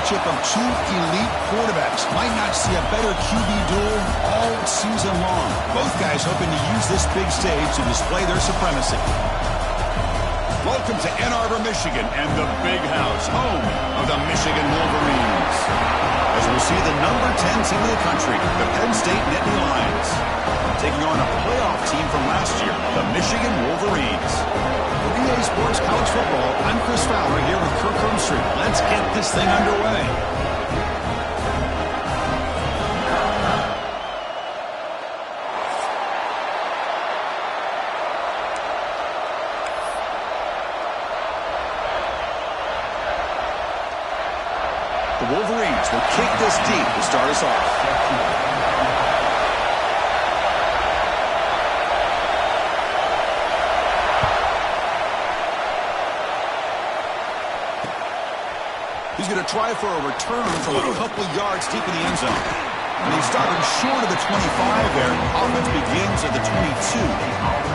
matchup of two elite quarterbacks. Might not see a better QB duel all season long. Both guys hoping to use this big stage to display their supremacy. Welcome to Ann Arbor, Michigan, and the Big House, home of the Michigan Wolverines. As we'll see the number 10 team in the country, the Penn State Nittany Lions, taking on a playoff team from last year, the Michigan Wolverines. For EA Sports College Football, I'm Chris Fowler here with Kirk Herbstreit. Let's get this thing underway. The Wolverines will kick this deep to start us off. He's going to try for a return from a couple yards deep in the end zone. And he started short of the 25 there. Offense begins at the 22.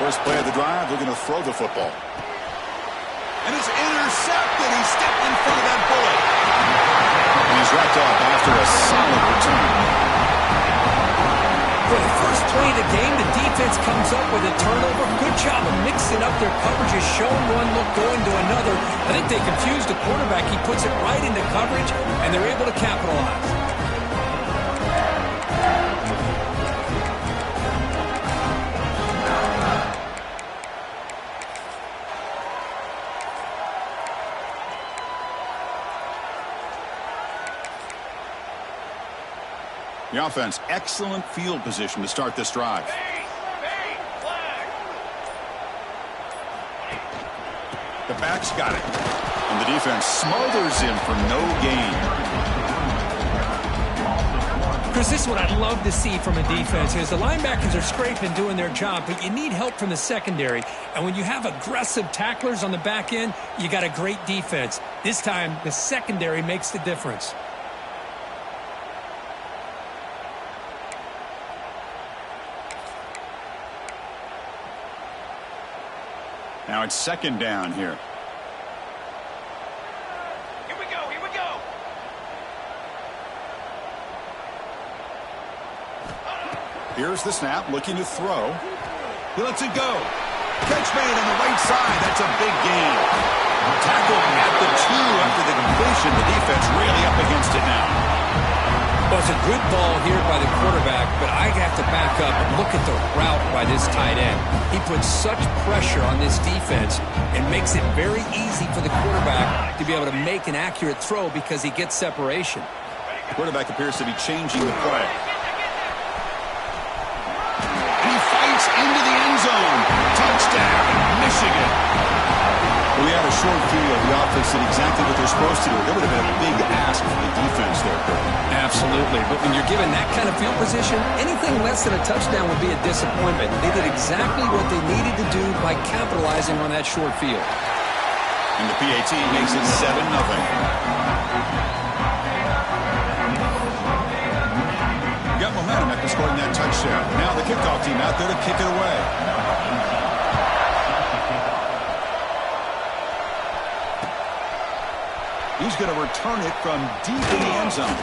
First play of the drive, they're going to throw the football. And it's intercepted. He stepped in front of that bullet. And he's wrapped up after a solid return. For the first play of the game, the defense comes up with a turnover. Good job of mixing up their coverages, showing one look, going to another. I think they confused the quarterback. He puts it right into coverage, and they're able to capitalize. The offense, excellent field position to start this drive. The back's got it. And the defense smothers him for no gain. Chris, this is what I'd love to see from a defense is the linebackers are scraping, doing their job, but you need help from the secondary. And when you have aggressive tacklers on the back end, you got a great defense. This time, the secondary makes the difference. Now it's second down here. Here we go, here we go. Here's the snap, looking to throw. He lets it go. Catch made on the right side. That's a big gain. Tackled at the 2 after the completion. The defense really up against it now. Well, it's a good ball here by the quarterback, but I have to back up and look at the route by this tight end. He puts such pressure on this defense and makes it very easy for the quarterback to be able to make an accurate throw because he gets separation. The quarterback appears to be changing the play. And he fights into the end zone. Touchdown, Michigan. We had a short field. The offense did exactly what they're supposed to do. That would have been a big ask for the defense there, Kurt. Absolutely. But when you're given that kind of field position, anything less than a touchdown would be a disappointment. They did exactly what they needed to do by capitalizing on that short field. And the PAT makes it 7-0. Got momentum after scoring that touchdown. Now the kickoff team out there to kick it away. He's going to return it from deep in the end zone.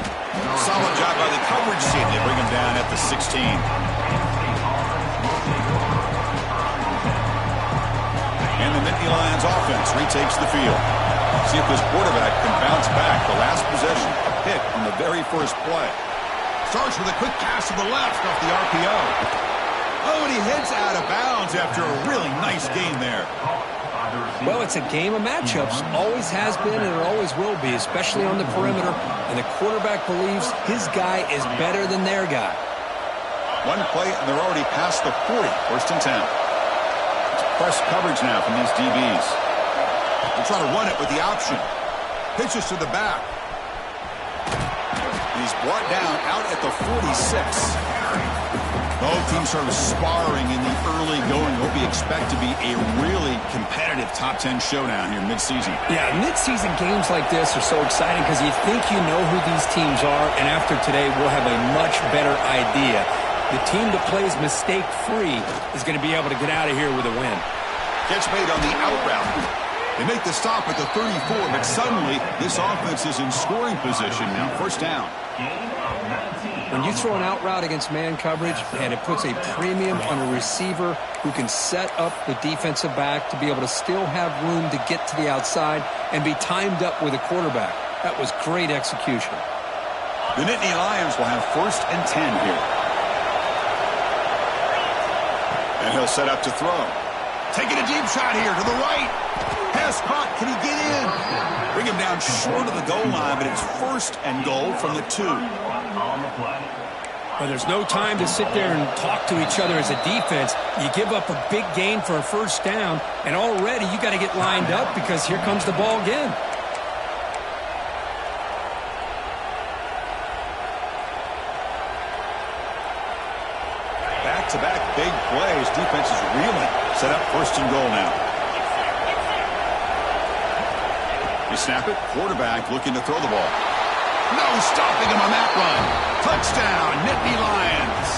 Solid job by the coverage team. They bring him down at the 16. And the Nittany Lions offense retakes the field. See if this quarterback can bounce back. The last possession, a pick on the very first play. Starts with a quick pass to the left off the RPO. Oh, and he heads out of bounds after a really nice game there. Well, it's a game of matchups. Always has been and it always will be, especially on the perimeter. And the quarterback believes his guy is better than their guy. One play, and they're already past the 40. First and 10. It's press coverage now from these DBs. They'll try to run it with the option. Pitches to the back. And he's brought down out at the 46. Both teams sort of sparring in the early going. What we expect to be a really competitive top 10 showdown here mid-season. Yeah, mid-season games like this are so exciting because you think you know who these teams are, and after today we'll have a much better idea. The team that plays mistake-free is going to be able to get out of here with a win. Catch made on the out route. They make the stop at the 34, but suddenly this offense is in scoring position now. First down. When you throw an out route against man coverage, and it puts a premium on a receiver who can set up the defensive back to be able to still have room to get to the outside and be timed up with a quarterback. That was great execution. The Nittany Lions will have 1st and 10 here. And he'll set up to throw. Taking a deep shot here to the right. Pass caught. Can he get in? Bring him down short of the goal line, but it's 1st and goal from the 2. Well, there's no time to sit there and talk to each other as a defense. You give up a big gain for a 1st down, and already you got to get lined up because here comes the ball again. Back-to-back big plays. Defense is reeling. Set up 1st and goal now. You snap it. Quarterback looking to throw the ball. No stopping him on that run. Touchdown, Nittany Lions.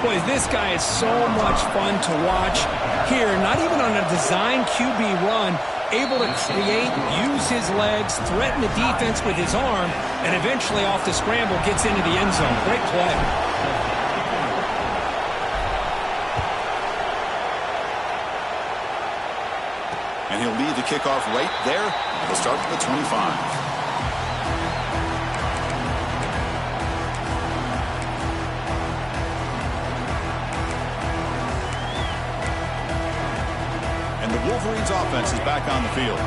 Boy, this guy is so much fun to watch. Here, not even on a design QB run, able to create, use his legs, threaten the defense with his arm, and eventually off the scramble gets into the end zone. Great play. And he'll lead the kickoff right there. He'll start from the 25. And the Wolverines offense is back on the field.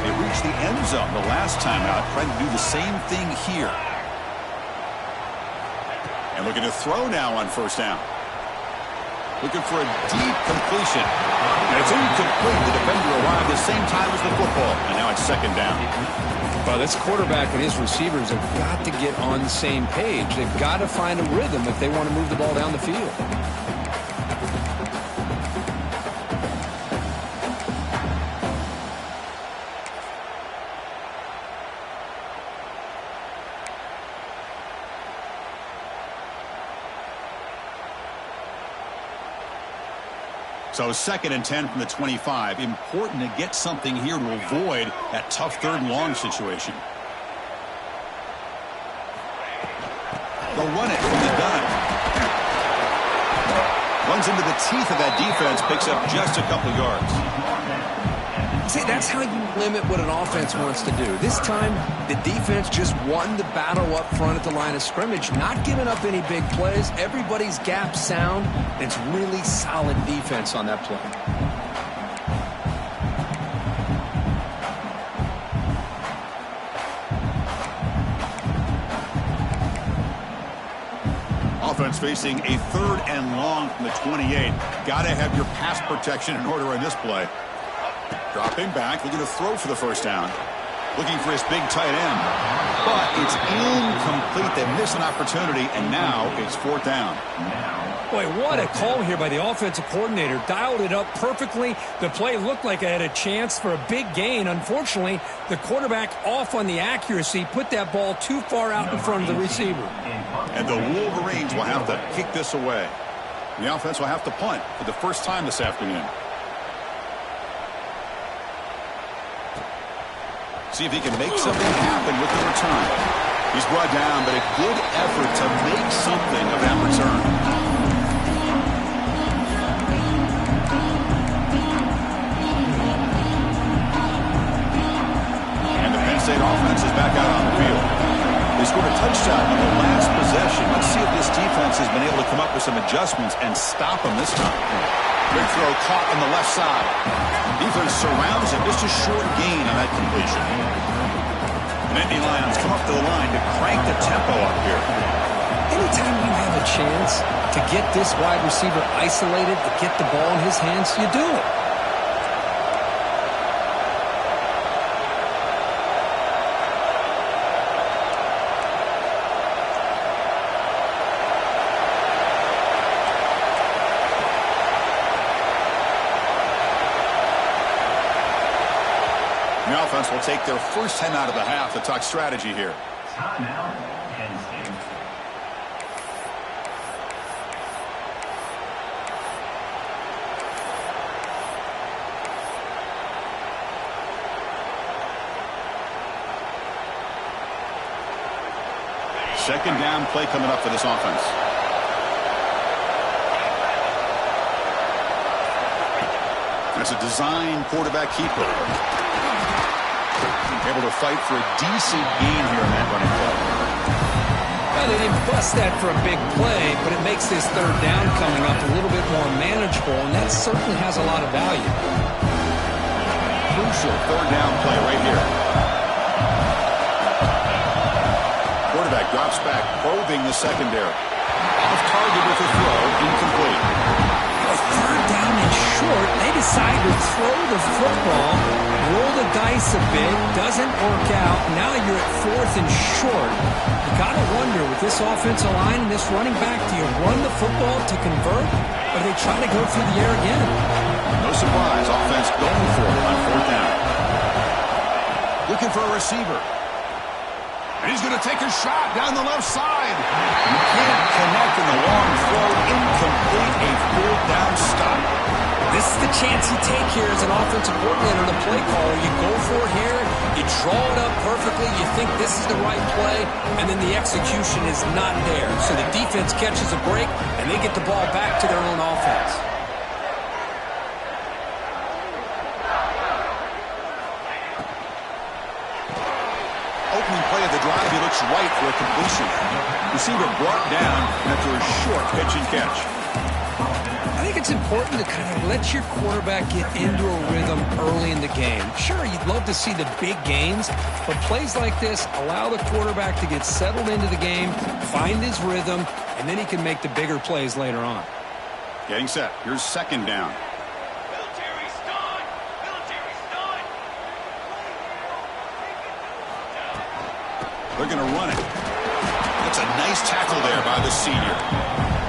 They reached the end zone the last time out, trying to do the same thing here. And looking to throw now on 1st down. Looking for a deep completion. And it's incomplete. The defender arrived the same time as the football. And now it's 2nd down. Well, this quarterback and his receivers have got to get on the same page. They've got to find a rhythm if they want to move the ball down the field. So 2nd and 10 from the 25. Important to get something here to avoid that tough 3rd and long situation. They'll run it from the gun. Runs into the teeth of that defense, picks up just a couple yards. See, that's how you limit what an offense wants to do. This time, the defense just won the battle up front at the line of scrimmage, not giving up any big plays. Everybody's gap sound. It's really solid defense on that play. Offense facing a 3rd and long from the 28. Got to have your pass protection in order on this play. Dropping back, looking to throw for the 1st down. Looking for his big tight end. But it's incomplete. They miss an opportunity, and now it's 4th down. Boy, what a call here by the offensive coordinator. Dialed it up perfectly. The play looked like it had a chance for a big gain. Unfortunately, the quarterback off on the accuracy, put that ball too far out in front of the receiver. And the Wolverines will have to kick this away. The offense will have to punt for the first time this afternoon. See if he can make something happen with the return. He's brought down, but a good effort to make something of that return. And the Penn State offense is back out on the field. They scored a touchdown on the last possession. Let's see if this defense has been able to come up with some adjustments and stop them this time. Big throw caught on the left side. Defense surrounds him. Just a short gain on that completion. The Nittany Lions come up to the line to crank the tempo up here. Anytime you have a chance to get this wide receiver isolated, to get the ball in his hands, you do it. The offense will take their first 10 out of the half to talk strategy here. Timeout, Penn State. Second down play coming up for this offense. That's a design quarterback keeper. Able to fight for a decent gain here in that running play. Well, they didn't bust that for a big play, but it makes this third down coming up a little bit more manageable, and that certainly has a lot of value. Crucial third down play right here. Quarterback drops back, probing the secondary. Off target with a throw, incomplete. Third down and short, they decide to throw the football, roll the dice a bit, doesn't work out. Now you're at fourth and short. You got to wonder, with this offensive line and this running back, do you run the football to convert, or do they try to go through the air again? No surprise, offense going for it on fourth down. Looking for a receiver. And he's going to take a shot down the left side. You can't connect in the long throw. Incomplete, a fourth down stop. This is the chance you take here as an offensive coordinator, the play caller. You go for it here, you draw it up perfectly, you think this is the right play, and then the execution is not there. So the defense catches a break, and they get the ball back to their own offense. Opening play of the drive, he looks right for a completion. Receiver brought down after a short pitch and catch. I think it's important to kind of let your quarterback get into a rhythm early in the game. Sure, you'd love to see the big gains, but plays like this allow the quarterback to get settled into the game, find his rhythm, and then he can make the bigger plays later on. Getting set. Here's second down. Military's done. Military's done. They're going to run it. That's a nice tackle there by the senior.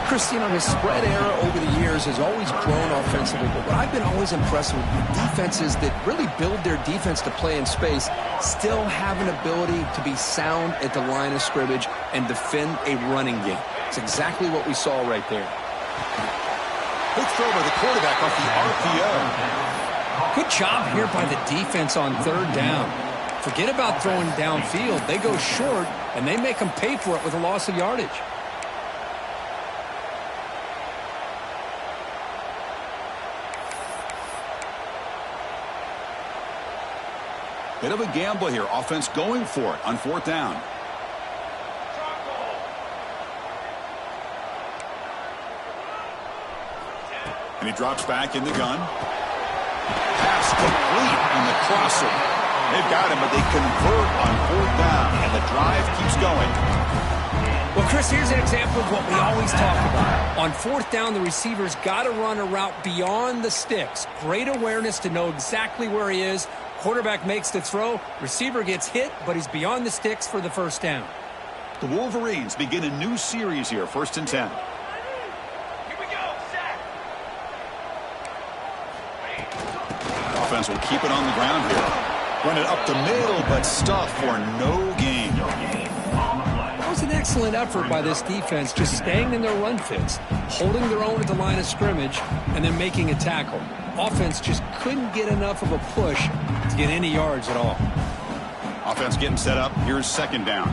Chris, you know, his spread era over the years has always grown offensively, but what I've been always impressed with defenses that really build their defense to play in space still have an ability to be sound at the line of scrimmage and defend a running game. It's exactly what we saw right there. Quick throw by the quarterback off the RPO. Good job here by the defense on third down. Forget about throwing downfield. They go short, and they make them pay for it with a loss of yardage. Bit of a gamble here. Offense going for it on fourth down. And he drops back in the gun. Pass complete on the crosser. They've got him, but they convert on fourth down, and the drive keeps going. Well, Chris, here's an example of what we always talk about. On fourth down, the receiver's got to run a route beyond the sticks. Great awareness to know exactly where he is. Quarterback makes the throw. Receiver gets hit, but he's beyond the sticks for the first down. The Wolverines begin a new series here, 1st and 10. Here we go. Set. Offense will keep it on the ground here. Run it up the middle, but stuff for no gain. That was an excellent effort by this defense, just staying in their run fits, holding their own at the line of scrimmage, and then making a tackle. Offense just couldn't get enough of a push to get any yards at all. Offense getting set up. Here's second down.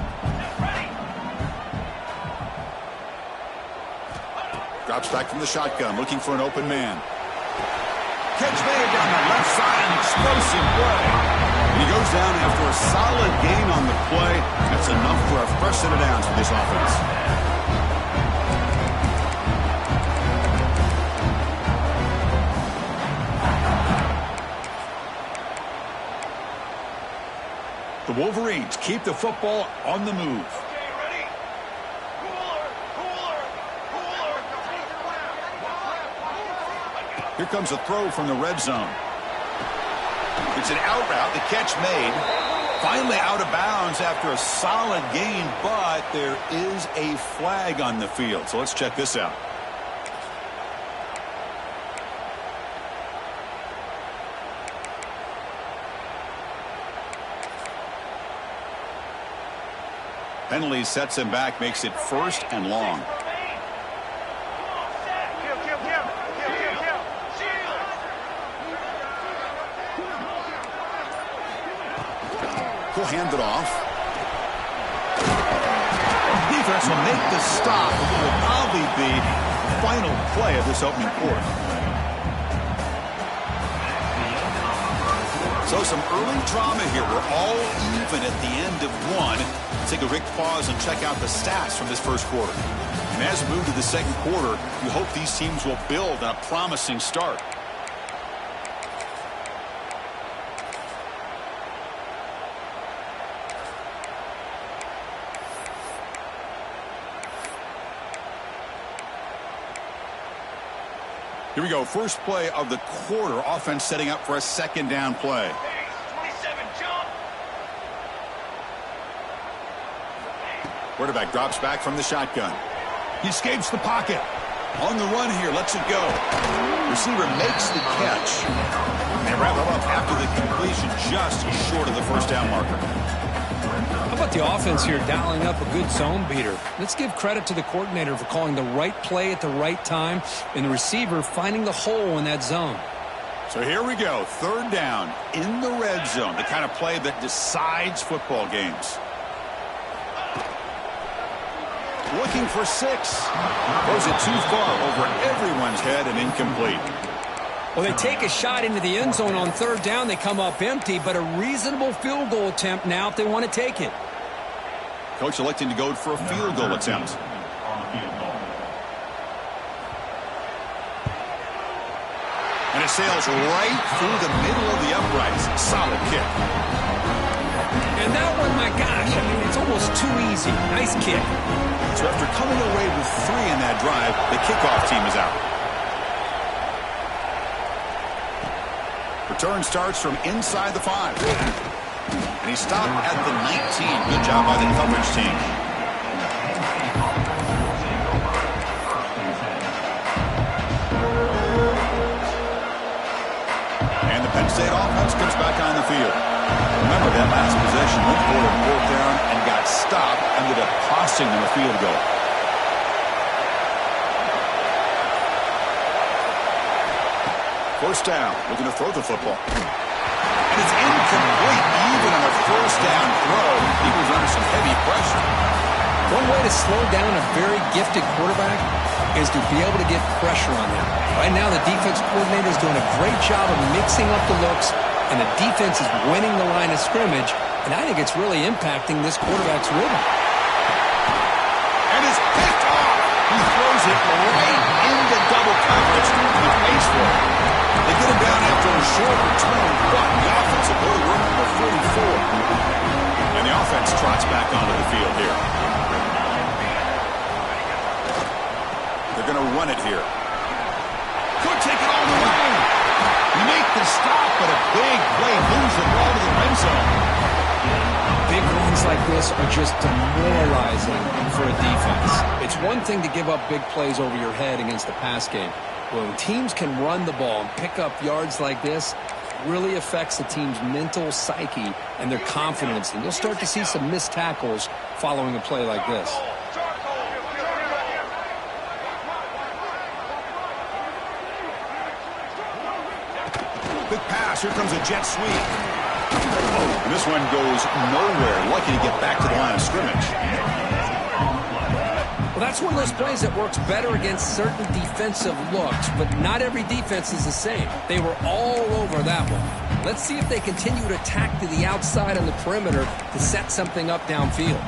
Drops back from the shotgun, looking for an open man. Catch made down the left side, an explosive play. And he goes down after a solid gain on the play. That's enough for a fresh set of downs for this offense. The Wolverines keep the football on the move. Okay, ready? Cooler, cooler, cooler. Here comes a throw from the red zone. It's an out route. The catch made. Finally out of bounds after a solid gain, but there is a flag on the field. So let's check this out. Penalty sets him back, makes it first and long. He'll hand it off. Defense will make the stop. It will probably be the final play of this opening quarter. So some early drama here. We're all even at the end of one. Let's take a quick pause and check out the stats from this first quarter. And as we move to the second quarter, we hope these teams will build on a promising start. Here we go. First play of the quarter. Offense setting up for a second down play. Hey, 27, jump. Quarterback drops back from the shotgun. He escapes the pocket. On the run here. Lets it go. Receiver makes the catch. And wrap him up after the completion, just short of the first down marker. How about the offense here dialing up a good zone beater? Let's give credit to the coordinator for calling the right play at the right time and the receiver finding the hole in that zone. So here we go. Third down in the red zone. The kind of play that decides football games. Looking for 6. Throws it too far over everyone's head and incomplete. Well, they take a shot into the end zone on third down. They come up empty, but a reasonable field goal attempt now if they want to take it. Coach electing to go for a field goal attempt. And it sails right through the middle of the uprights. Solid kick. And that one, my gosh, I mean, it's almost too easy. Nice kick. So after coming away with 3 in that drive, the kickoff team is out. Return starts from inside the 5. And he stopped at the 19. Good job by the coverage team. And the Penn State offense comes back on the field. Remember, that last possession went for a 4th down and got stopped, ended up costing them a field goal. First down, looking to throw the football. And it's incomplete. Even on a first down throw, he was under some heavy pressure. One way to slow down a very gifted quarterback is to be able to get pressure on them. Right now, the defense coordinator is doing a great job of mixing up the looks, and the defense is winning the line of scrimmage, and I think it's really impacting this quarterback's rhythm. And it's picked off. He throws it right into double coverage. He pays for it. They get him down after a short return, but the offense will go to work from the 44. And the offense trots back onto the field here. They're going to run it here. Could take it all the way. Make the stop, but a big play moves the ball to the red zone. Big runs like this are just demoralizing for a defense. It's one thing to give up big plays over your head against the pass game. When teams can run the ball and pick up yards like this, it really affects the team's mental psyche and their confidence. And you'll start to see some missed tackles following a play like this. Big pass. Here comes a jet sweep. And this one goes nowhere. Lucky to get back to the line of scrimmage. Well, that's one of those plays that works better against certain defensive looks, but not every defense is the same. They were all over that one. Let's see if they continue to attack to the outside on the perimeter to set something up downfield.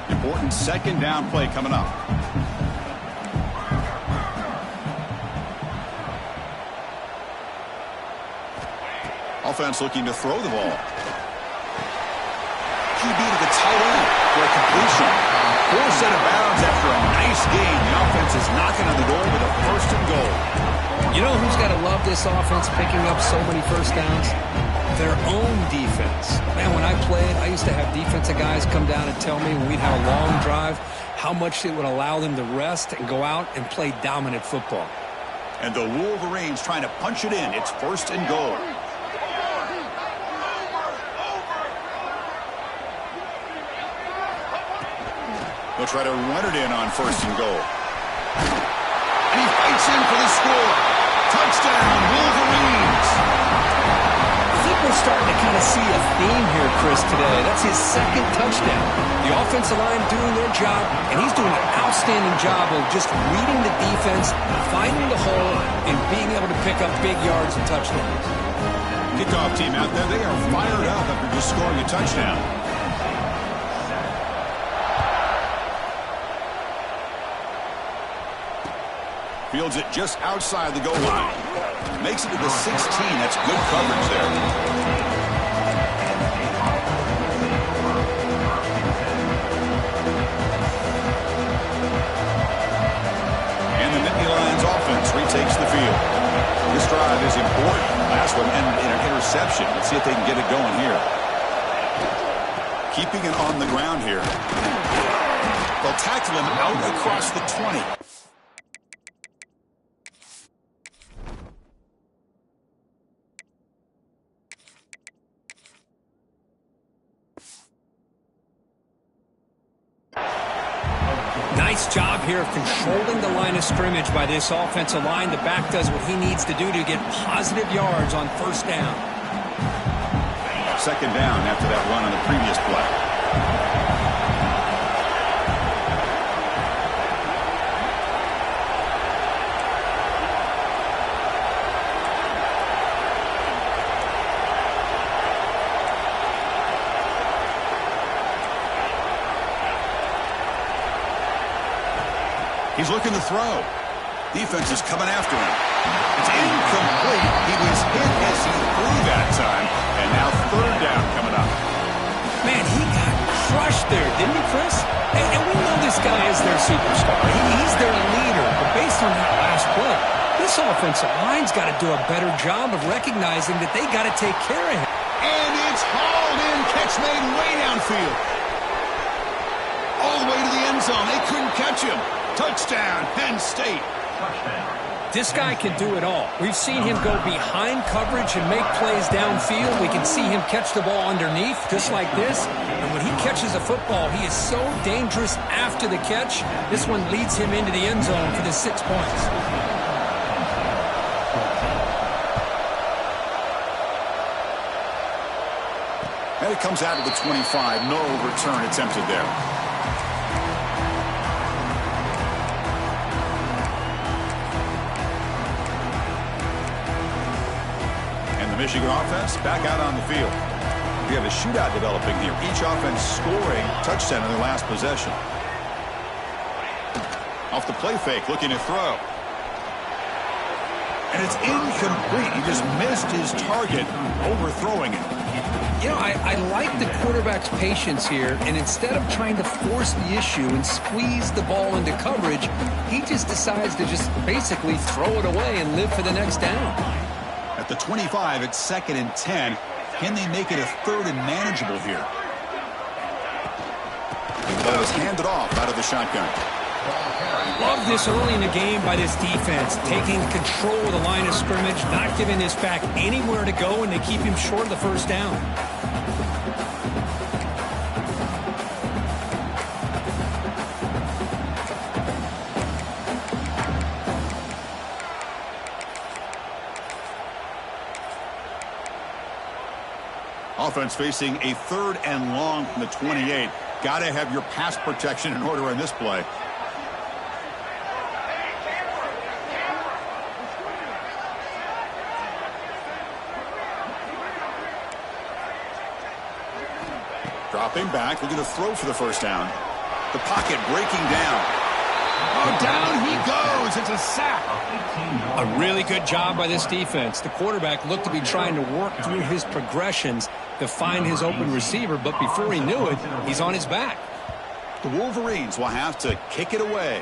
Important second down play coming up. Offense looking to throw the ball. QB to the tight end for a completion. 4 set of bounds after a nice game. The offense is knocking on the door with a 1st and goal. You know who's got to love this offense picking up so many first downs? Their own defense. Man, when I played, I used to have defensive guys come down and tell me when we'd have a long drive how much it would allow them to rest and go out and play dominant football. And the Wolverines trying to punch it in. It's 1st and goal. They'll try to run it in on 1st and goal. And he fights in for the score. Touchdown, Wolverines. I think we're starting to kind of see a theme here, Chris, today. That's his 2nd touchdown. The offensive line doing their job, and he's doing an outstanding job of just reading the defense, finding the hole, and being able to pick up big yards and touchdowns. Kickoff team out there, they are fired up after just scoring a touchdown. Fields it just outside the goal line. Makes it to the 16. That's good coverage there. And the Nittany Lions offense retakes the field. This drive is important. Last one ended in an interception. Let's see if they can get it going here. Keeping it on the ground here. They'll tackle him out across the 20. Nice job here of controlling the line of scrimmage by this offensive line. The back does what he needs to do to get positive yards on 1st down. 2nd down after that run on the previous play. He's looking to throw. Defense is coming after him. It's incomplete. He was hit as he threw that time. And now 3rd down coming up. Man, he got crushed there, didn't he, Chris? And we know this guy is their superstar. He's their leader. But based on that last play, this offensive line's got to do a better job of recognizing that they got to take care of him. And it's hauled in. Catch made way downfield. All the way to the end zone. They couldn't catch him. Touchdown, Penn State. Touchdown. This guy can do it all. We've seen him go behind coverage and make plays downfield. We can see him catch the ball underneath, just like this. And when he catches a football, he is so dangerous after the catch. This one leads him into the end zone for the 6 points. And it comes out of the 25. No return attempted there. Michigan offense back out on the field. We have a shootout developing here. Each offense scoring touchdown in their last possession. Off the play fake, looking to throw. And it's incomplete. He just missed his target, overthrowing it. You know, I like the quarterback's patience here, and instead of trying to force the issue and squeeze the ball into coverage, he just decides to just basically throw it away and live for the next down. At the 25, it's 2nd and 10. Can they make it a 3rd and manageable here? But it was handed off out of the shotgun. Love this early in the game by this defense, taking control of the line of scrimmage, not giving this back anywhere to go, and they keep him short of the 1st down. Offense facing a 3rd and long from the 28. Got to have your pass protection in order on this play. Dropping back, looking to throw for the 1st down. The pocket breaking down. Oh, down he goes. It's a sack. A really good job by this defense. The quarterback looked to be trying to work through his progressions to find his open receiver, but before he knew it, he's on his back. The Wolverines will have to kick it away.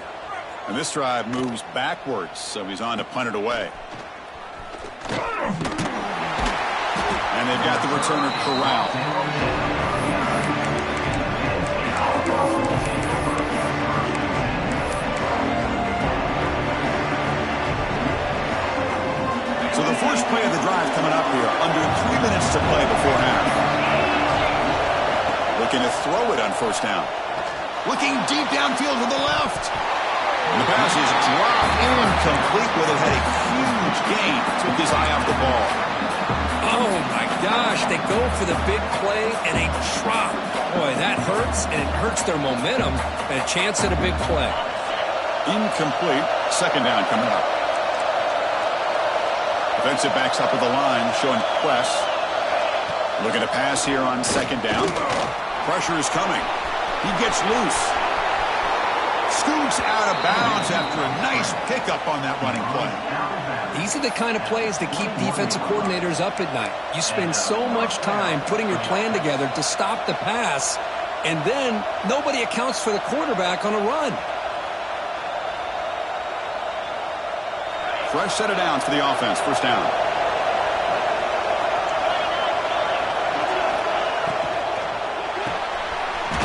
And this drive moves backwards, so he's on to punt it away. And they've got the returner corralled. So the first play of the drive coming up here. Under 3 minutes to play before half. Looking to throw it on 1st down. Looking deep downfield to the left. And the pass is dropped incomplete with it. Had a huge gain. Took his eye off the ball. Oh, my gosh. They go for the big play and a drop. Boy, that hurts, and it hurts their momentum and a chance at a big play. Incomplete. Second down coming up. Defensive backs up at the line, showing press. Looking to pass here on second down. Pressure is coming. He gets loose. Scoots out of bounds after a nice pickup on that running play. These are the kind of plays that keep defensive coordinators up at night. You spend so much time putting your plan together to stop the pass, and then nobody accounts for the quarterback on a run. Fresh set of downs for the offense. First down.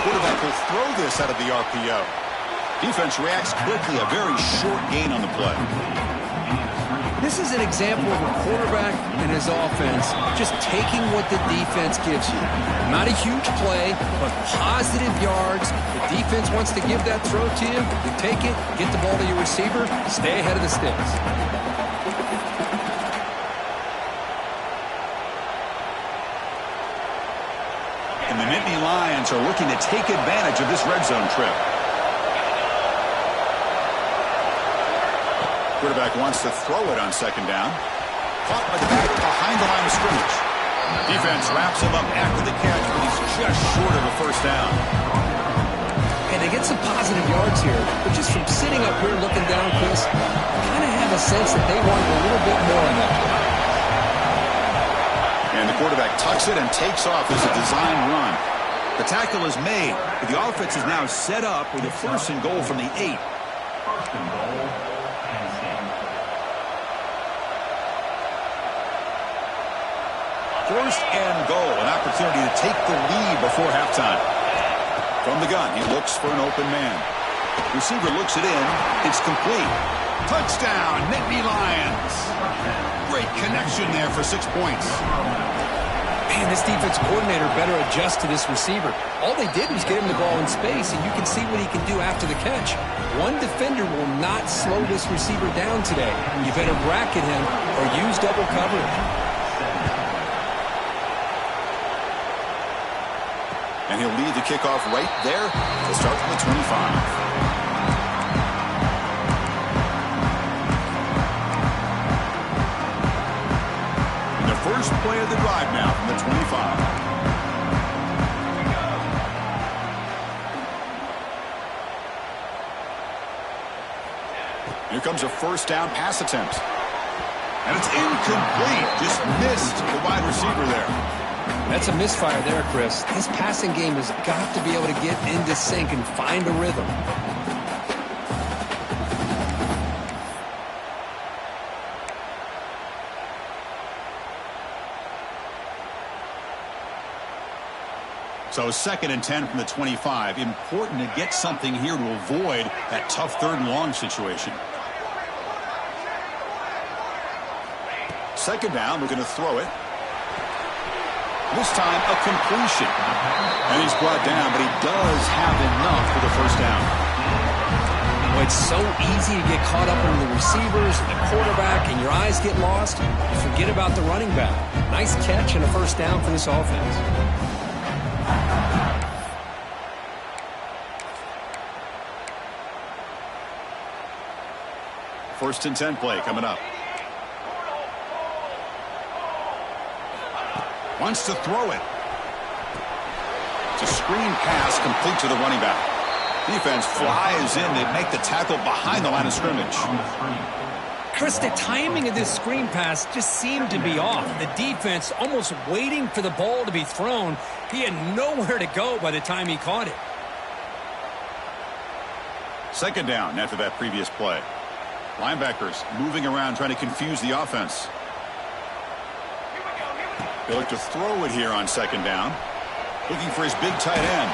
Quarterback will throw this out of the RPO. Defense reacts quickly. A very short gain on the play. This is an example of a quarterback and his offense just taking what the defense gives you. Not a huge play, but positive yards. The defense wants to give that throw to you. You take it, get the ball to your receiver, stay ahead of the sticks. And the Nittany Lions are looking to take advantage of this red zone trip. Quarterback wants to throw it on second down. Caught by the back behind the line of scrimmage. Defense wraps him up after the catch, but he's just short of a first down. And they get some positive yards here, but just from sitting up here looking down, Chris, I kind of have a sense that they wanted a little bit more on that play. And the quarterback tucks it and takes off as a design run. The tackle is made, but the offense is now set up with a first and goal from the 8. First and goal. First and goal, an opportunity to take the lead before halftime. From the gun, he looks for an open man. Receiver looks it in. It's complete. Touchdown, Nittany Lions. Great connection there for 6 points. Man, this defense coordinator better adjust to this receiver. All they did was get him the ball in space, and you can see what he can do after the catch. One defender will not slow this receiver down today. You better bracket him or use double coverage. And he'll lead the kickoff right there to start from the 25. And the first play of the drive now from the 25. Here comes a first down pass attempt. And it's incomplete. Just missed the wide receiver there. That's a misfire there, Chris. His passing game has got to be able to get into sync and find a rhythm. So 2nd and 10 from the 25. Important to get something here to avoid that tough third and long situation. Second down, looking to throw it. This time, a completion. And he's brought down, but he does have enough for the first down. Well, it's so easy to get caught up in the receivers and the quarterback, and your eyes get lost. You forget about the running back. Nice catch and a first down for this offense. First and 10 play coming up. Wants to throw it. It's a screen pass complete to the running back. Defense flies in. They make the tackle behind the line of scrimmage. Chris, the timing of this screen pass just seemed to be off. The defense almost waiting for the ball to be thrown. He had nowhere to go by the time he caught it. Second down after that previous play. Linebackers moving around trying to confuse the offense. They look to throw it here on second down. Looking for his big tight end.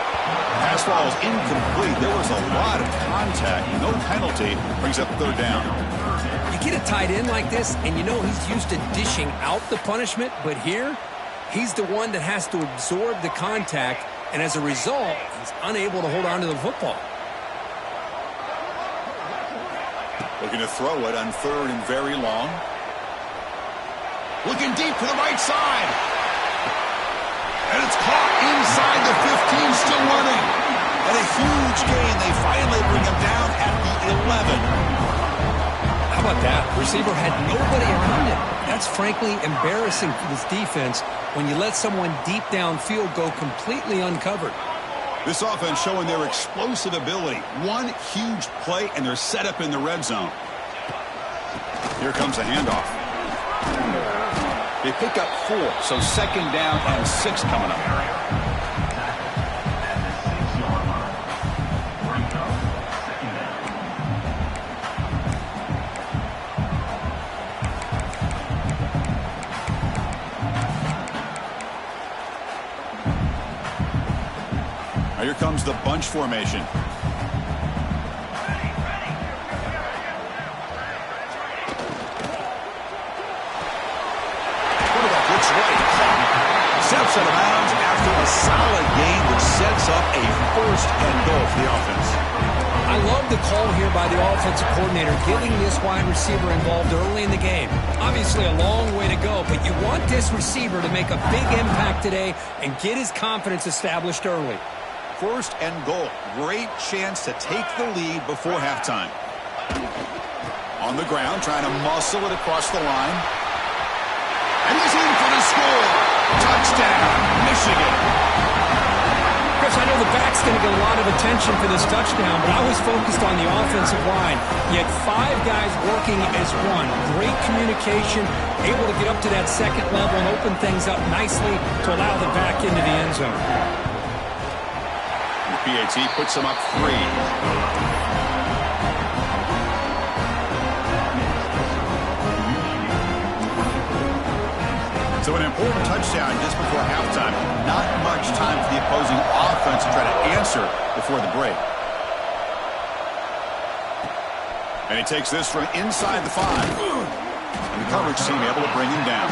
Pass ball is incomplete. There was a lot of contact. No penalty. Brings up third down. You get a tight end like this, and you know he's used to dishing out the punishment, but here, he's the one that has to absorb the contact and as a result, he's unable to hold on to the football. Looking to throw it on 3rd and very long. Looking deep to the right side. And it's caught inside the 15, still running. And a huge gain. They finally bring him down at the 11. How about that? Receiver had nobody around him. That's frankly embarrassing for this defense when you let someone deep downfield go completely uncovered. This offense showing their explosive ability. One huge play, and they're set up in the red zone. Here comes a handoff. They pick up 4, so 2nd down and 6 coming up. Now here comes the bunch formation. Steps out of bounds after a solid gain, which sets up a 1st and goal for the offense. I love the call here by the offensive coordinator, getting this wide receiver involved early in the game. Obviously a long way to go, but you want this receiver to make a big impact today and get his confidence established early. 1st and goal. Great chance to take the lead before halftime. On the ground, trying to muscle it across the line. And he's in for the score. Touchdown, Michigan. Chris, I know the back's going to get a lot of attention for this touchdown, but I was focused on the offensive line. You had 5 guys working as one. Great communication, able to get up to that 2nd level and open things up nicely to allow the back into the end zone. The PAT puts them up 3. So an important touchdown just before halftime. Not much time for the opposing offense to try to answer before the break. And he takes this from inside the 5. And the coverage team able to bring him down.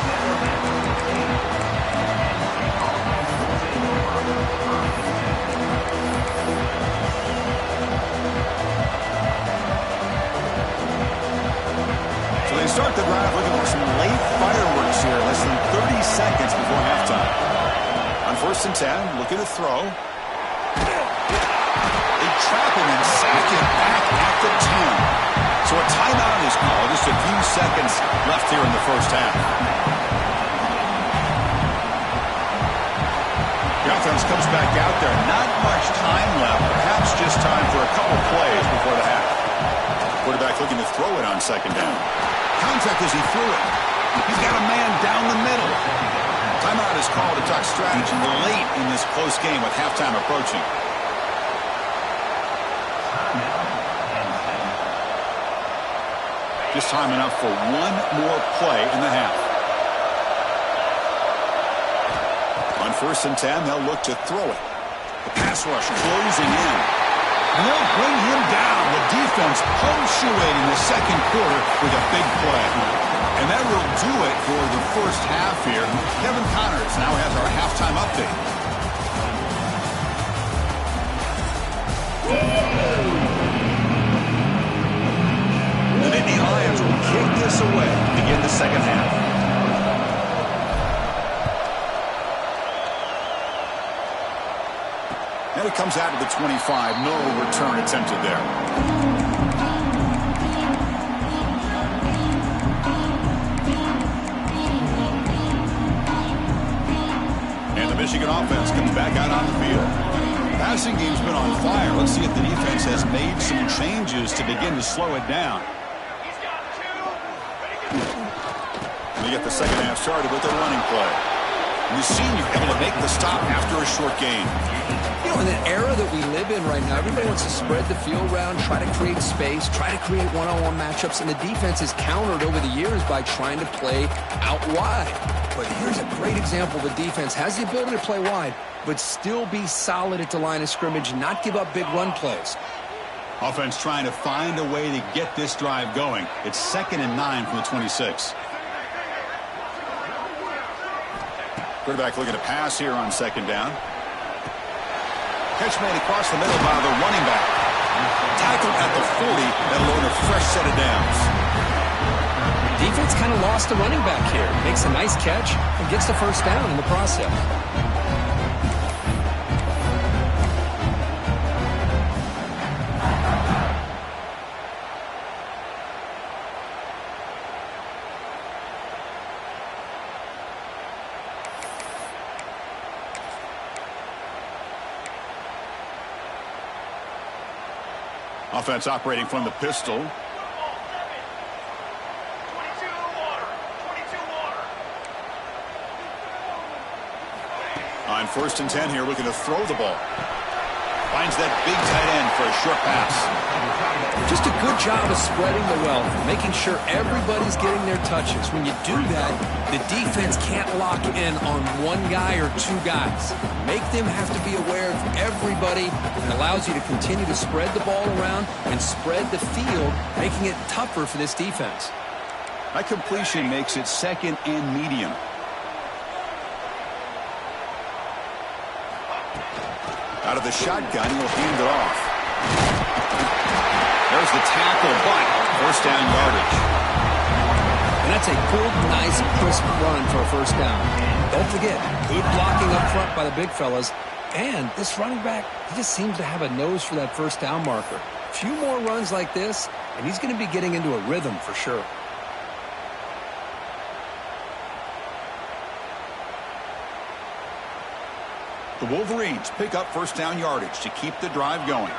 So they start the drive looking for some late fireworks here. Less than 30 seconds before halftime. On 1st and 10, looking to throw. They trap him and sack him back at the 10. So a timeout is called. Just a few seconds left here in the first half. The offense comes back out there. Not much time left. Perhaps just time for a couple plays before the half. Quarterback looking to throw it on 2nd down. Contact as he threw it. He's got a man down the middle. Timeout is called to talk strategy late in this close game with halftime approaching. Just time enough for one more play in the half. On 1st and 10, they'll look to throw it. The pass rush closing in. And they'll bring him down. The defense punctuating the 2nd quarter with a big play. And that will do it for the first half here. Kevin Connors now has our halftime update. The Nittany Lions will kick this away to begin the 2nd half. And it comes out to the 25. No return attempted there. And the Michigan offense comes back out on the field. Passing game's been on fire. Let's see if the defense has made some changes to begin to slow it down. We get the 2nd half started with a running play. And the senior able to make the stop after a short gain. You know, in the era that we live in right now, everybody wants to spread the field around, try to create space, try to create one-on-one matchups, and the defense has countered over the years by trying to play out wide. But here's a great example. The defense has the ability to play wide, but still be solid at the line of scrimmage, not give up big run plays. Offense trying to find a way to get this drive going. It's 2nd and 9 from the 26. Quarterback looking to pass here on 2nd down. Catch made across the middle by the running back. Tackled at the 40. That'll earn a fresh set of downs. Defense kind of lost the running back here. Makes a nice catch and gets the first down in the process. Offense operating from the pistol. Football 7. 22 water. 22 water. On 1st and 10 here, looking to throw the ball. Finds that big tight end for a short pass. Just a good job of spreading the wealth, making sure everybody's getting their touches. When you do that, the defense can't lock in on one guy or two guys. Make them have to be aware of everybody, and allows you to continue to spread the ball around and spread the field, making it tougher for this defense. That completion makes it 2nd and medium. Out of the shotgun, he'll hand it off. There's the tackle, but 1st down yardage. And that's a good, nice, crisp run for a 1st down. Don't forget, good blocking up front by the big fellas. And this running back, he just seems to have a nose for that 1st down marker. A few more runs like this, and he's going to be getting into a rhythm for sure. The Wolverines pick up 1st down yardage to keep the drive going.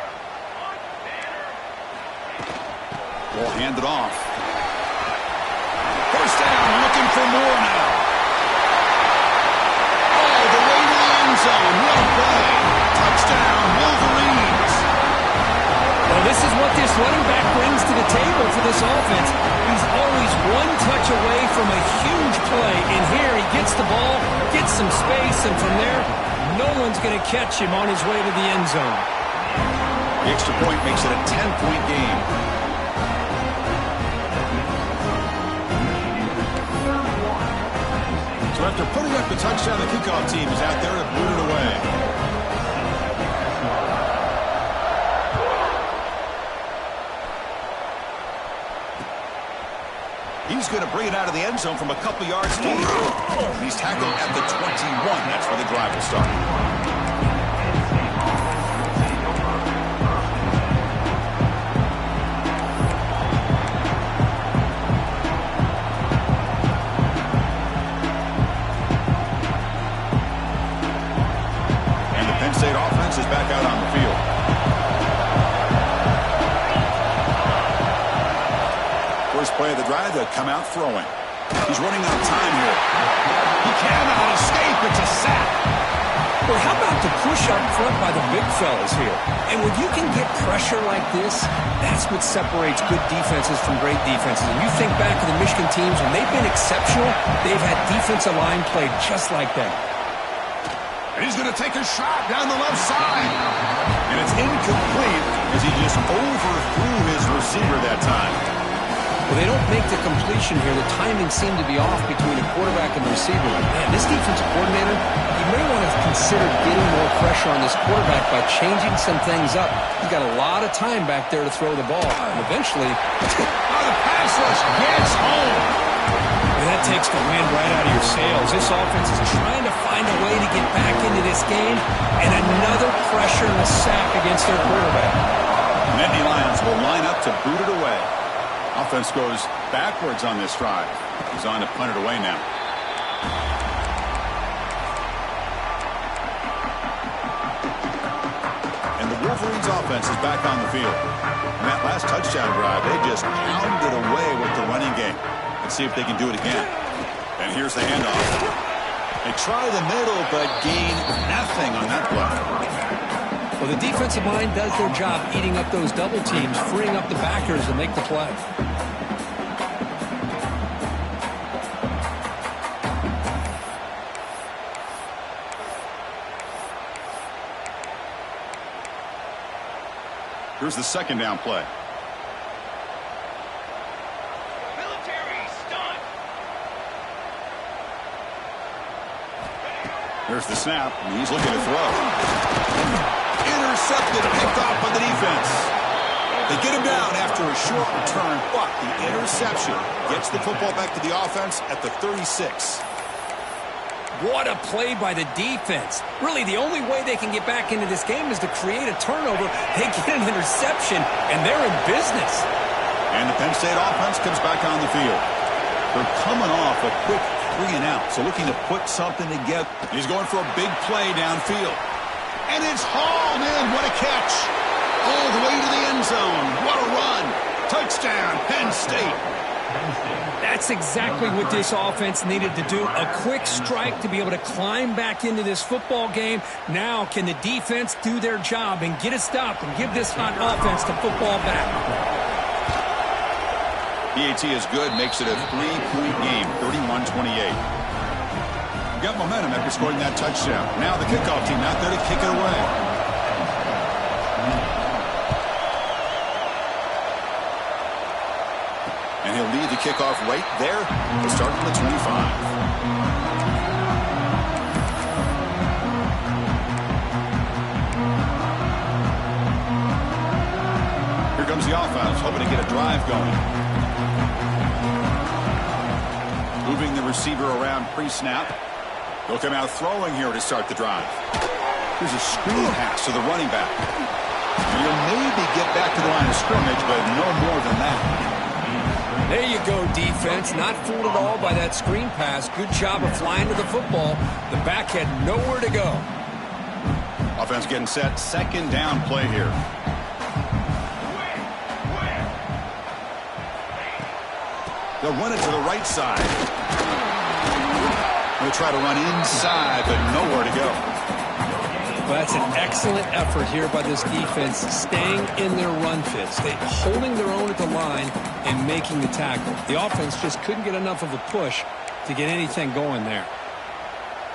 We'll hand it off. 1st down, looking for more now. All the way to the end zone. What a play. Touchdown, Wolverines. Well, this is what this running back brings to the table for this offense. He's always one touch away from a huge play. And here he gets the ball, gets some space, and from there, no one's going to catch him on his way to the end zone. The extra point makes it a 10-point game. So after putting up the touchdown, the kickoff team is out there to boot it away. He's going to bring it out of the end zone from a couple yards deep. He's tackled at the 21. That's where the drive will start. And the Penn State offense is back out on the field. First play of the drive, they'll come out throwing. He's running out of time here. He cannot escape. It's a sack. Well, how about the push up front by the big fellas here? And when you can get pressure like this, that's what separates good defenses from great defenses. And you think back to the Michigan teams, when they've been exceptional, they've had defensive line play just like that. And he's going to take a shot down the left side. And it's incomplete as he just overthrew his receiver that time. Well, they don't make the completion here. The timing seemed to be off between the quarterback and the receiver. Man, this defensive coordinator, he may want to consider getting more pressure on this quarterback by changing some things up. He's got a lot of time back there to throw the ball. And eventually, the pass rush gets home. Well, that takes the wind right out of your sails. This offense is trying to find a way to get back into this game. And another pressure and a sack against their quarterback. Nittany Lions will line up to boot it away. Offense goes backwards on this drive. He's on to punt it away now. And the Wolverines offense is back on the field. In that last touchdown drive, they just pounded away with the running game. Let's see if they can do it again. And here's the handoff. They try the middle, but gain nothing on that play. Well, the defensive line does their job eating up those double teams, freeing up the backers to make the play. Here's the 2nd down play. Military stunt. There's the snap, and he's looking to throw. Intercepted, picked off by the defense. They get him down after a short return, but the interception gets the football back to the offense at the 36. What a play by the defense. Really, the only way they can get back into this game is to create a turnover. They get an interception, and they're in business. And the Penn State offense comes back on the field. They're coming off a quick 3 and out, so looking to put something together. He's going for a big play downfield. And it's hauled in. What a catch. All the way to the end zone. What a run. Touchdown, Penn State. That's exactly what this offense needed to do. A quick strike to be able to climb back into this football game. Now can the defense do their job and get a stop and give this hot offense the football back? PAT is good, makes it a 3-point game, 31-28. Got momentum after scoring that touchdown. Now the kickoff team out there to kick it away. And he'll lead the kickoff right there to start from the 25. Here comes the offense, hoping to get a drive going. Moving the receiver around pre-snap. They'll come out throwing here to start the drive. Here's a screen pass to the running back. And he'll maybe get back to the line of scrimmage, but no more than that. There you go, defense. Not fooled at all by that screen pass. Good job of flying to the football. The back had nowhere to go. Offense getting set. Second down play here. They'll run it to the right side. They'll try to run inside, but nowhere to go. Well, that's an excellent effort here by this defense, staying in their run fits. They holding their own at the line and making the tackle. The offense just couldn't get enough of a push to get anything going there.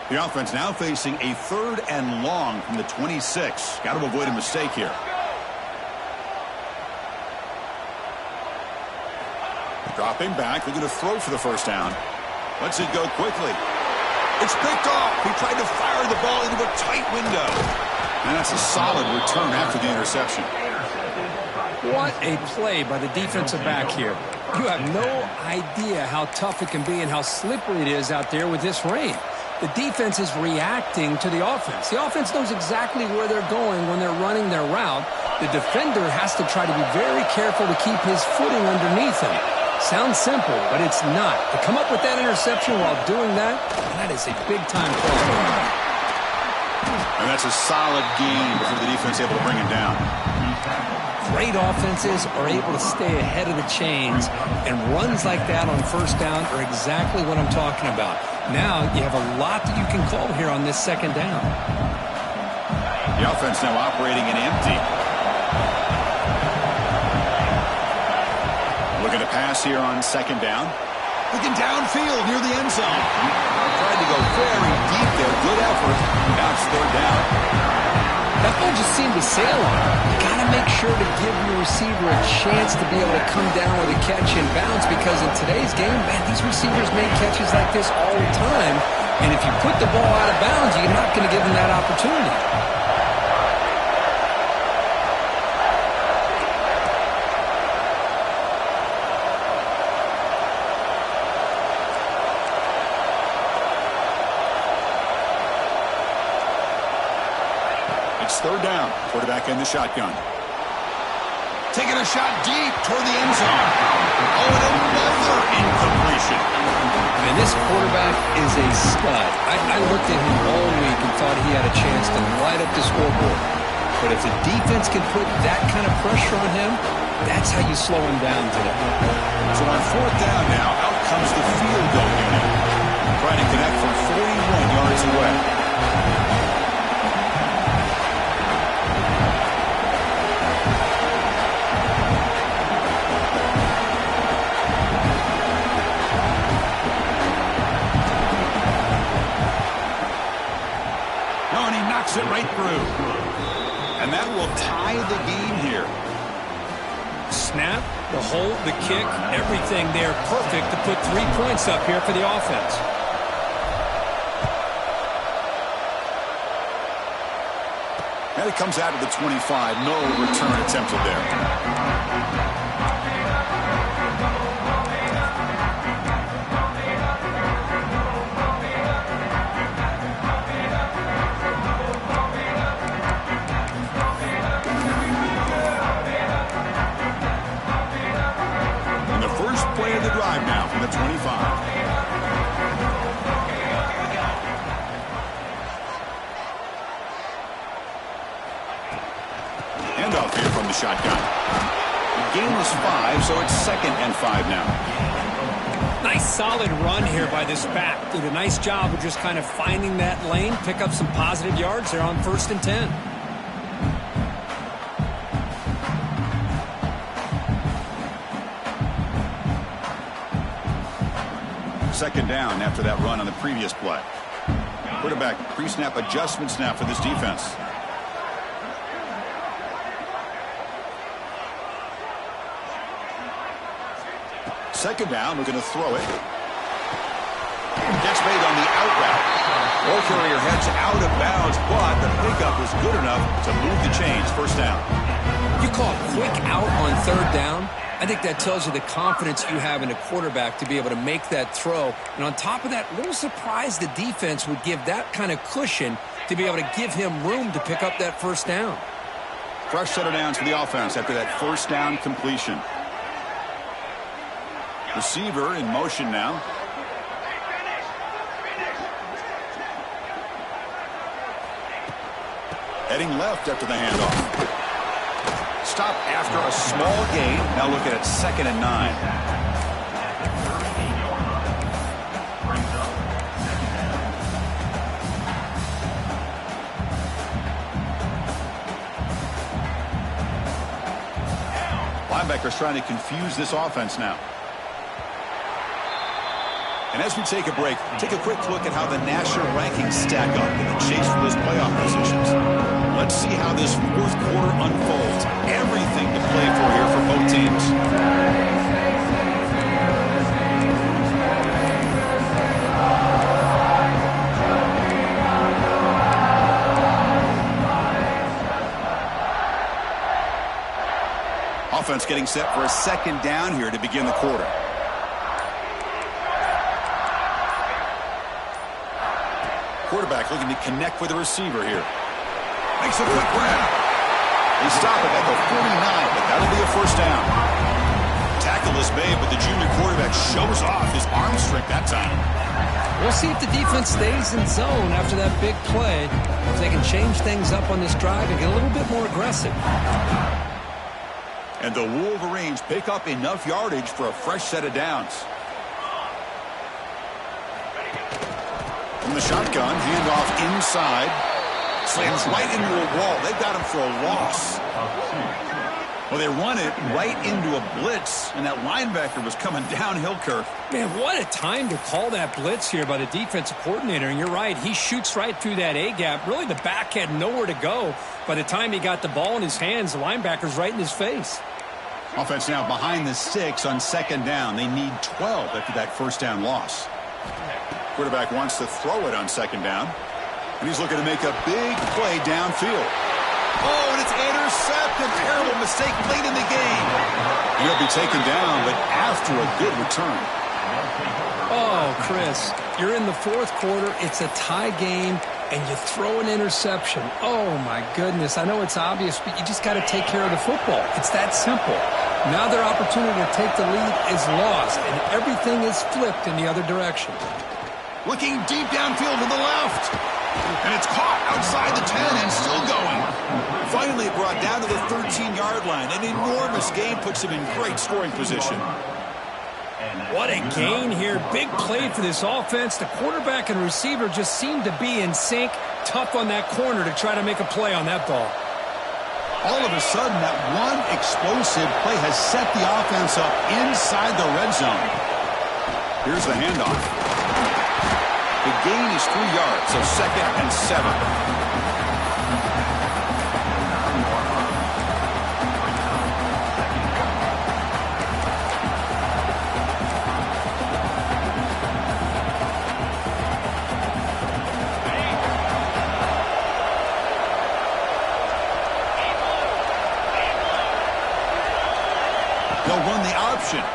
The offense now facing a 3rd and long from the 26. Got to avoid a mistake here. Dropping back, looking to throw for the first down. Lets it go quickly. It's picked off. He tried to fire the ball into a tight window. And that's a solid return after the interception. What a play by the defensive back here. You have no idea how tough it can be and how slippery it is out there with this rain. The defense is reacting to the offense. The offense knows exactly where they're going when they're running their route. The defender has to try to be very careful to keep his footing underneath him. Sounds simple, but it's not. To come up with that interception while doing that, that is a big-time play. And that's a solid gain before the defense able to bring him down. Great offenses are able to stay ahead of the chains, and runs like that on first down are exactly what I'm talking about. Now you have a lot that you can call here on this second down. The offense now operating in empty. Looking to pass here on second down. Looking downfield near the end zone. Trying to go very deep there. Good effort. Now it's 3rd down. That ball just seemed to sail on. You got to make sure to give your receiver a chance to be able to come down with a catch and bounce, because in today's game, man, these receivers make catches like this all the time. And if you put the ball out of bounds, you're not going to give them that opportunity. It's 3rd down. Quarterback in the shotgun. Taking a shot deep toward the end zone. Oh, and another incompletion. And this quarterback is a stud. I looked at him all week and thought he had a chance to light up the scoreboard. But if the defense can put that kind of pressure on him, that's how you slow him down today. So on 4th down now, out comes the field goal unit. Trying to connect from 41 yards away. It right through. And that will tie the game here. Snap, the hold, the kick, everything there perfect to put 3 points up here for the offense. And it comes out of the 25. No return attempted there. And the first play of the drive now from the 25. Handoff here from the shotgun. The gain was 5, so it's 2nd and 5 now. Nice solid run here by this back. Did a nice job of just kind of finding that lane, pick up some positive yards there on 1st and 10. Second down after that run on the previous play. Quarterback pre-snap adjustments now for this defense. Second down, we're going to throw it. Gets made on the out route. Ball carrier heads out of bounds, but the pickup was good enough to move the chains. First down. You call quick out on 3rd down. I think that tells you the confidence you have in a quarterback to be able to make that throw. And on top of that, a little surprised the defense would give that kind of cushion to be able to give him room to pick up that 1st down. Fresh set of downs for the offense after that 1st down completion. Receiver in motion now. Heading left after the handoff. Stop after a small gain. Now looking at 2nd and 9. Linebackers trying to confuse this offense now. And as we take a break, take a quick look at how the national rankings stack up in the chase for those playoff positions. Let's see how this 4th quarter unfolds. Everything to play for here for both teams. Offense getting set for a 2nd down here to begin the quarter. Quarterback looking to connect with the receiver here. Makes a quick grab. They stop it at the 49, but that'll be a 1st down. Tackle is made, but the junior quarterback shows off his arm strength that time. We'll see if the defense stays in zone after that big play. If they can change things up on this drive and get a little bit more aggressive. And the Wolverines pick up enough yardage for a fresh set of downs. From the shotgun, handoff inside. Slams right into a wall. They've got him for a loss. Well, they run it right into a blitz, and that linebacker was coming downhill, Kirk. Man, what a time to call that blitz here by the defensive coordinator. And you're right, he shoots right through that A-gap. Really, the back had nowhere to go. By the time he got the ball in his hands, the linebacker's right in his face. Offense now behind the 6 on 2nd down. They need 12 after that 1st down loss. Quarterback wants to throw it on 2nd down. And he's looking to make a big play downfield. Oh, and it's intercepted. Terrible mistake late in the game. He'll be taken down, but after a good return. Oh, Chris, you're in the 4th quarter. It's a tie game, and you throw an interception. Oh, my goodness. I know it's obvious, but you just got to take care of the football. It's that simple. Now their opportunity to take the lead is lost, and everything is flipped in the other direction. Looking deep downfield to the left. And it's caught outside the 10 and still going. Finally brought down to the 13-yard line. An enormous gain puts him in great scoring position. What a gain here. Big play for this offense. The quarterback and receiver just seem to be in sync. Tough on that corner to try to make a play on that ball. All of a sudden, that one explosive play has set the offense up inside the red zone. Here's the handoff. The gain is 3 yards, so 2nd and 7. option.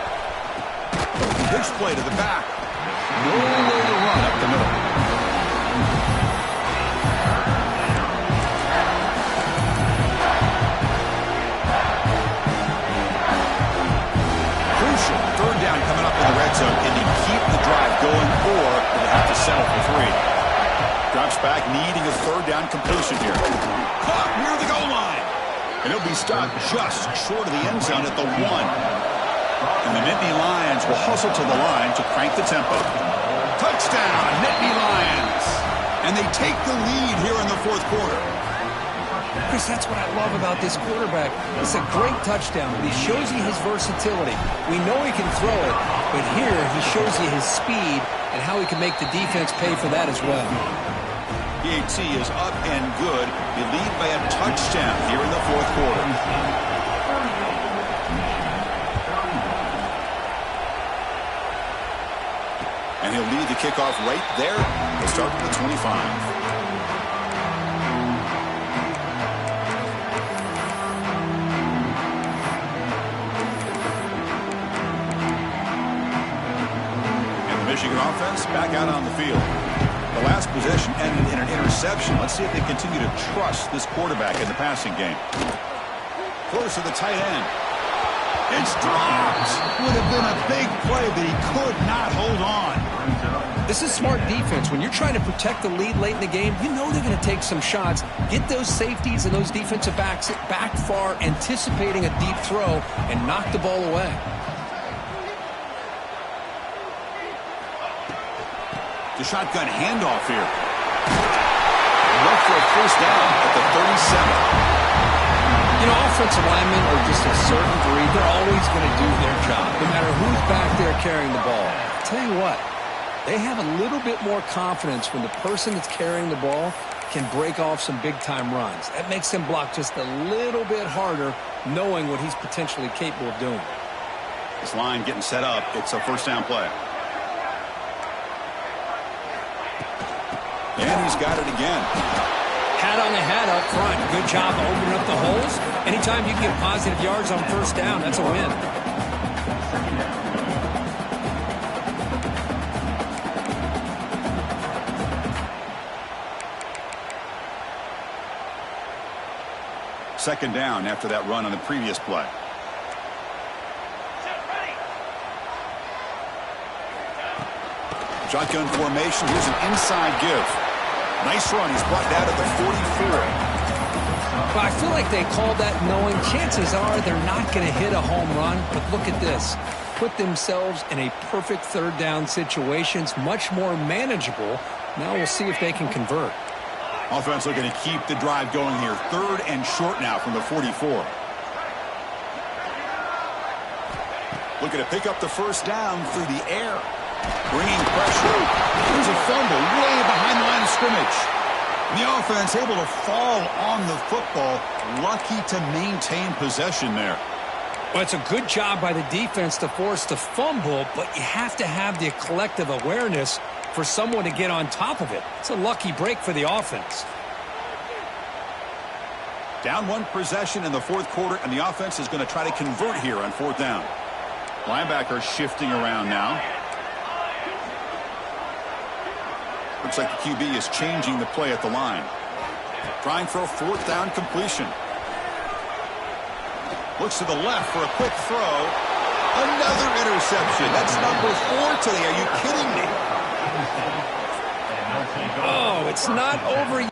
Pitch play to the back. No way to run up the middle. Crucial third down coming up in the red zone. Can they keep the drive going, or do they have to settle for 3? Drops back, needing a third down completion here. Caught near the goal line. And he'll be stopped just short of the end zone at the 1. And the Nittany Lions will hustle to the line to crank the tempo. Touchdown, Nittany Lions. And they take the lead here in the fourth quarter. Chris, that's what I love about this quarterback. It's a great touchdown, but he shows you his versatility. We know he can throw it, but here he shows you his speed and how he can make the defense pay for that as well. PAT is up and good. They lead by a touchdown here in the fourth quarter. And he'll lead the kickoff right there. He'll start at the 25. Michigan offense back out on the field. The last possession ended in an interception. Let's see if they continue to trust this quarterback in the passing game. Close to the tight end. It's dropped. Would have been a big play, but he could not hold on. This is smart defense. When you're trying to protect the lead late in the game, you know they're going to take some shots. Get those safeties and those defensive backs back far, anticipating a deep throw, and knock the ball away. The shotgun handoff here. Look for a first down at the 37. You know, offensive linemen are just a certain breed. They're always going to do their job, no matter who's back there carrying the ball. I'll tell you what, they have a little bit more confidence when the person that's carrying the ball can break off some big-time runs. That makes them block just a little bit harder, knowing what he's potentially capable of doing. This line getting set up. It's a first down play. And he's got it again. Hat on the hat up front. Good job opening up the holes. Anytime you can get positive yards on first down, that's a win. Second down after that run on the previous play. Shotgun formation. Here's an inside give. Nice run. He's brought down at the 44. Well, I feel like they called that knowing chances are they're not going to hit a home run. But look at this. Put themselves in a perfect third down situation. It's much more manageable. Now we'll see if they can convert. Offense looking to keep the drive going here. Third and short now from the 44. Looking to pick up the first down through the air. Bringing pressure. There's a fumble way behind the line of scrimmage. And the offense able to fall on the football. Lucky to maintain possession there. Well, it's a good job by the defense to force the fumble, but you have to have the collective awareness for someone to get on top of it. It's a lucky break for the offense. Down one possession in the fourth quarter, and the offense is going to try to convert here on fourth down. Linebacker shifting around now. Looks like the QB is changing the play at the line. Trying for a fourth down completion. Looks to the left for a quick throw. Another interception. That's number 4 today. Are you kidding me? Oh, it's not over.